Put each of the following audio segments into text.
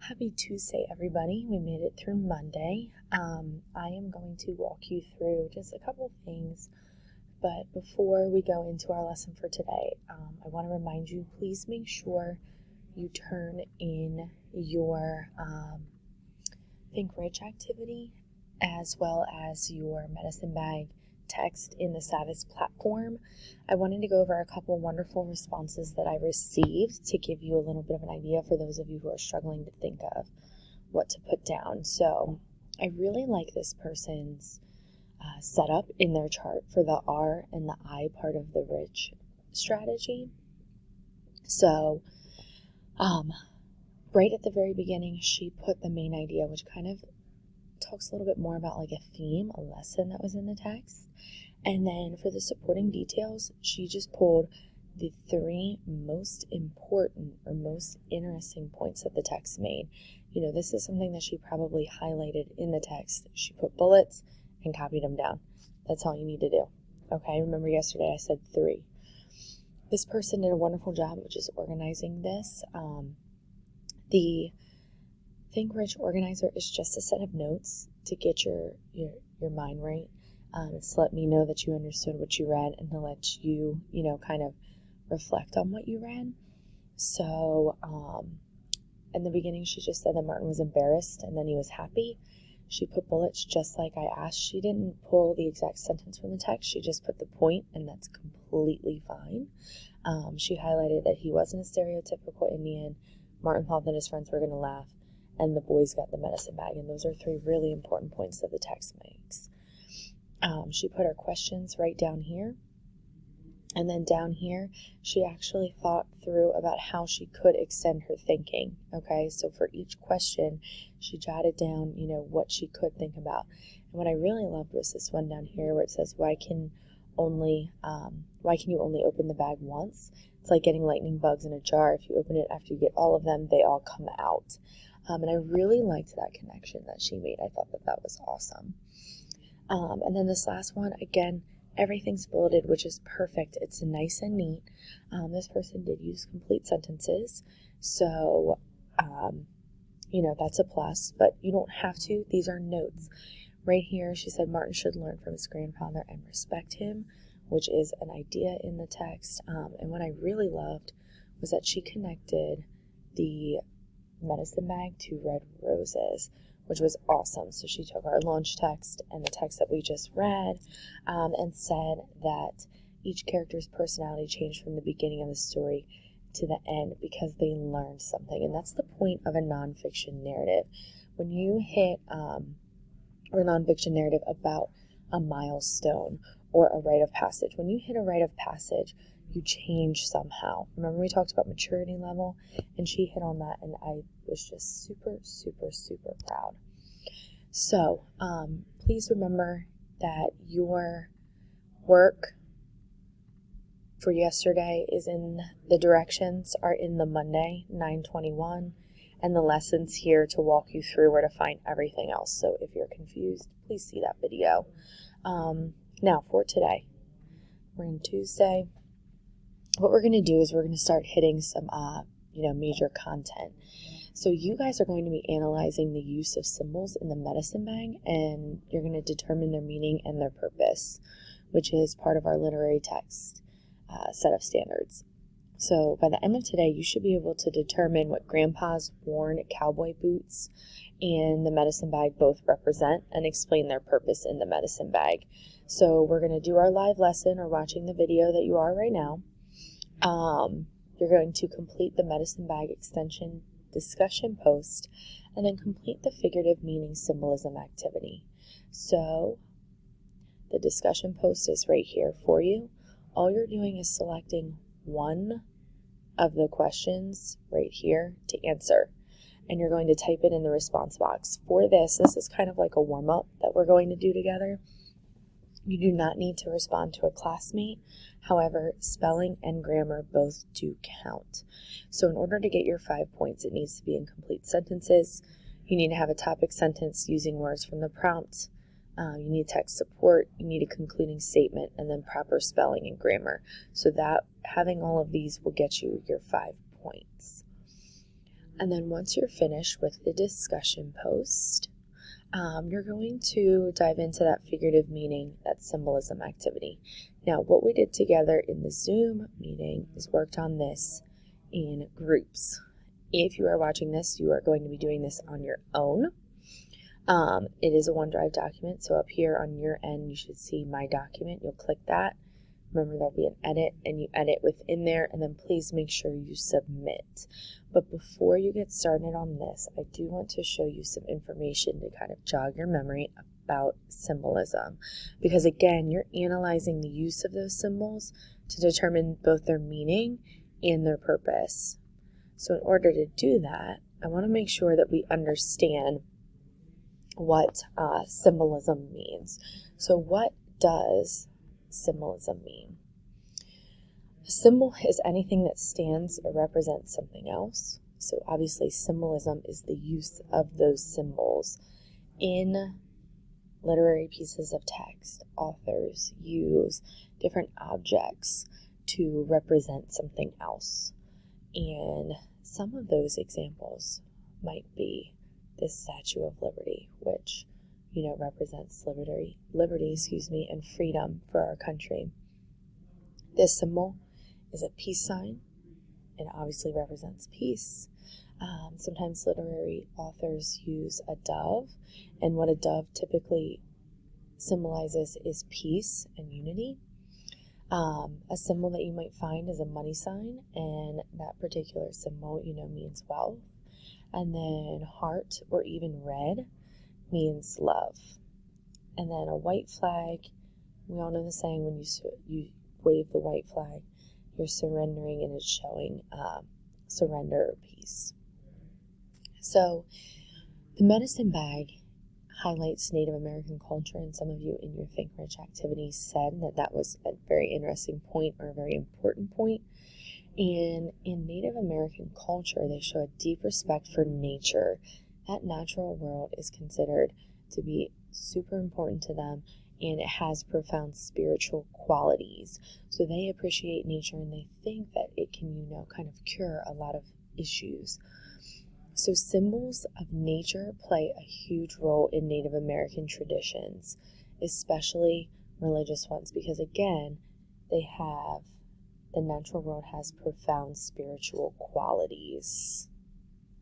Happy Tuesday, everybody. We made it through Monday. I am going to walk you through just a couple things, but before we go into our lesson for today, I want to remind you, please make sure you turn in your Think Rich activity as well as your medicine bag text in the Savvis platform. I wanted to go over a couple wonderful responses that I received to give you a little bit of an idea for those of you who are struggling to think of what to put down. So I really like this person's setup in their chart for the R and the I part of the rich strategy. So right at the very beginning, she put the main idea, which kind of talks a little bit more about like a theme, a lesson that was in the text. And then for the supporting details, she just pulled the three most important or most interesting points that the text made. You know, this is something that she probably highlighted in the text. She put bullets and copied them down. That's all you need to do. Okay, remember yesterday I said 3. This person did a wonderful job of just organizing this. The Think Rich Organizer is just a set of notes to get your mind right. It's to let me know that you understood what you read and to let you, kind of reflect on what you read. So, in the beginning, she just said that Martin was embarrassed and then he was happy. She put bullets just like I asked. She didn't pull the exact sentence from the text. She just put the point, and that's completely fine. She highlighted that he wasn't a stereotypical Indian. Martin thought that his friends were going to laugh, and the boys got the medicine bag. And those are 3 really important points that the text makes. She put her questions right down here. And then down here, she actually thought through about how she could extend her thinking. Okay, so for each question, she jotted down, what she could think about. And what I really loved was this one down here where it says, why can you only open the bag once? It's like getting lightning bugs in a jar. If you open it after you get all of them, they all come out. And I really liked that connection that she made. I thought that was awesome. And then this last one, again, everything's bulleted, which is perfect. It's nice and neat. This person did use complete sentences. So, that's a plus, but you don't have to. These are notes. Right here, she said Martin should learn from his grandfather and respect him, which is an idea in the text. And what I really loved was that she connected the medicine bag to red roses, which was awesome. So she took our launch text and the text that we just read and said that each character's personality changed from the beginning of the story to the end because they learned something. And that's the point of a nonfiction narrative. When you hit or a nonfiction narrative about a milestone or a rite of passage, when you hit a rite of passage, you change somehow. Remember we talked about maturity level, and she hit on that, and I was just super, super, super proud. So please remember that your work for yesterday is in the directions are in the Monday 9:21, and the lessons here to walk you through where to find everything else. So if you're confused, please see that video. Now for today, we're in Tuesday. What we're going to do is we're going to start hitting some, major content. So you guys are going to be analyzing the use of symbols in the medicine bag, and you're going to determine their meaning and their purpose, which is part of our literary text set of standards. So by the end of today, you should be able to determine what Grandpa's worn cowboy boots and the medicine bag both represent and explain their purpose in the medicine bag. So we're going to do our live lesson or watching the video that you are right now. You're going to complete the medicine bag extension discussion post and then complete the figurative meaning symbolism activity. So the discussion post is right here for you. All you're doing is selecting one of the questions right here to answer, and you're going to type it in the response box. For this is kind of like a warm-up that we're going to do together. You do not need to respond to a classmate. However, spelling and grammar both do count. So in order to get your 5 points, it needs to be in complete sentences. You need to have a topic sentence using words from the prompt. You need text support. You need a concluding statement, and then proper spelling and grammar. So that having all of these will get you your 5 points. And then once you're finished with the discussion post, you're going to dive into that figurative meaning, that symbolism activity. Now, what we did together in the Zoom meeting is worked on this in groups. If you are watching this, you are going to be doing this on your own. It is a OneDrive document, so up here on your end, you should see My Document. You'll click that. Remember, there'll be an edit, and you edit within there, and then please make sure you submit. But before you get started on this, I do want to show you some information to kind of jog your memory about symbolism. Because again, you're analyzing the use of those symbols to determine both their meaning and their purpose. So in order to do that, I want to make sure that we understand what symbolism means. So what does symbolism mean? A symbol is anything that stands or represents something else. So obviously symbolism is the use of those symbols in literary pieces of text. Authors use different objects to represent something else. And some of those examples might be this Statue of Liberty, which represents liberty, and freedom for our country. This symbol is a peace sign and obviously represents peace. Sometimes literary authors use a dove, and what a dove typically symbolizes is peace and unity. A symbol that you might find is a money sign, and that particular symbol, means wealth. And then heart, or even red, means love. And then a white flag, we all know the saying, when you wave the white flag, you're surrendering, and it's showing surrender or peace. So the medicine bag highlights Native American culture, and some of you in your Think Rich activities said that was a very interesting point, or a very important point. And in Native American culture, they show a deep respect for nature. That natural world is considered to be super important to them, and it has profound spiritual qualities. So they appreciate nature, and they think that it can, kind of cure a lot of issues. So symbols of nature play a huge role in Native American traditions, especially religious ones, because again, the natural world has profound spiritual qualities.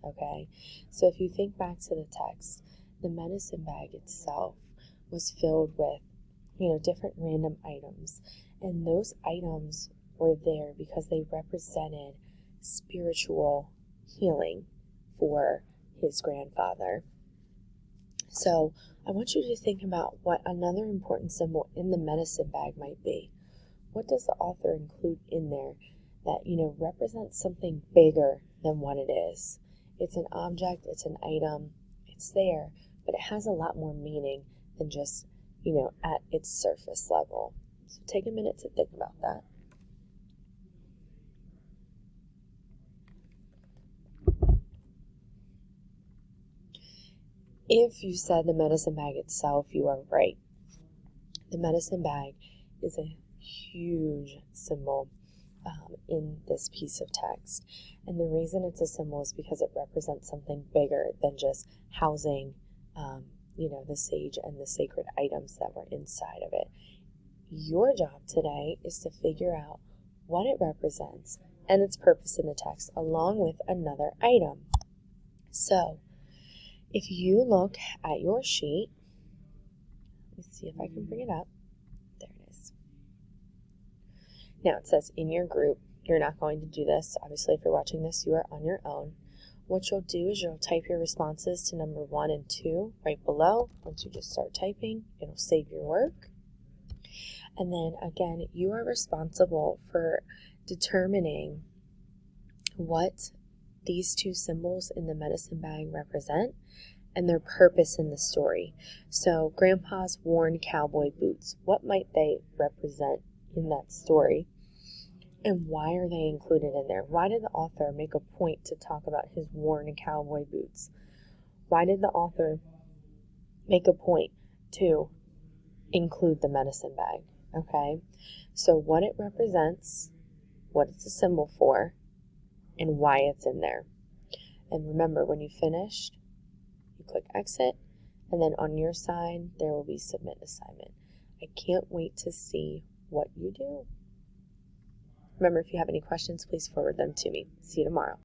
Okay, so if you think back to the text, the medicine bag itself was filled with, different random items. And those items were there because they represented spiritual healing for his grandfather. So I want you to think about what another important symbol in the medicine bag might be. What does the author include in there that, represents something bigger than what it is? It's an object, it's an item, it's there, but it has a lot more meaning than just, at its surface level. So take a minute to think about that. If you said the medicine bag itself, you are right. The medicine bag is a huge symbol in this piece of text. And the reason it's a symbol is because it represents something bigger than just housing, the sage and the sacred items that were inside of it. Your job today is to figure out what it represents and its purpose in the text, along with another item. So, if you look at your sheet, let's see if I can bring it up. There it is. Now it says in your group, you're not going to do this. Obviously, if you're watching this, you are on your own. What you'll do is you'll type your responses to number 1 and 2 right below. Once you just start typing, it'll save your work. And then again, you are responsible for determining what these two symbols in the medicine bag represent and their purpose in the story. So Grandpa's worn cowboy boots, what might they represent in that story? And why are they included in there? Why did the author make a point to talk about his worn cowboy boots? Why did the author make a point to include the medicine bag? Okay, so what it represents, what it's a symbol for, and why it's in there. And remember, when you finished, you click exit, and then on your side, there will be submit assignment. I can't wait to see what you do. Remember, if you have any questions, please forward them to me. See you tomorrow.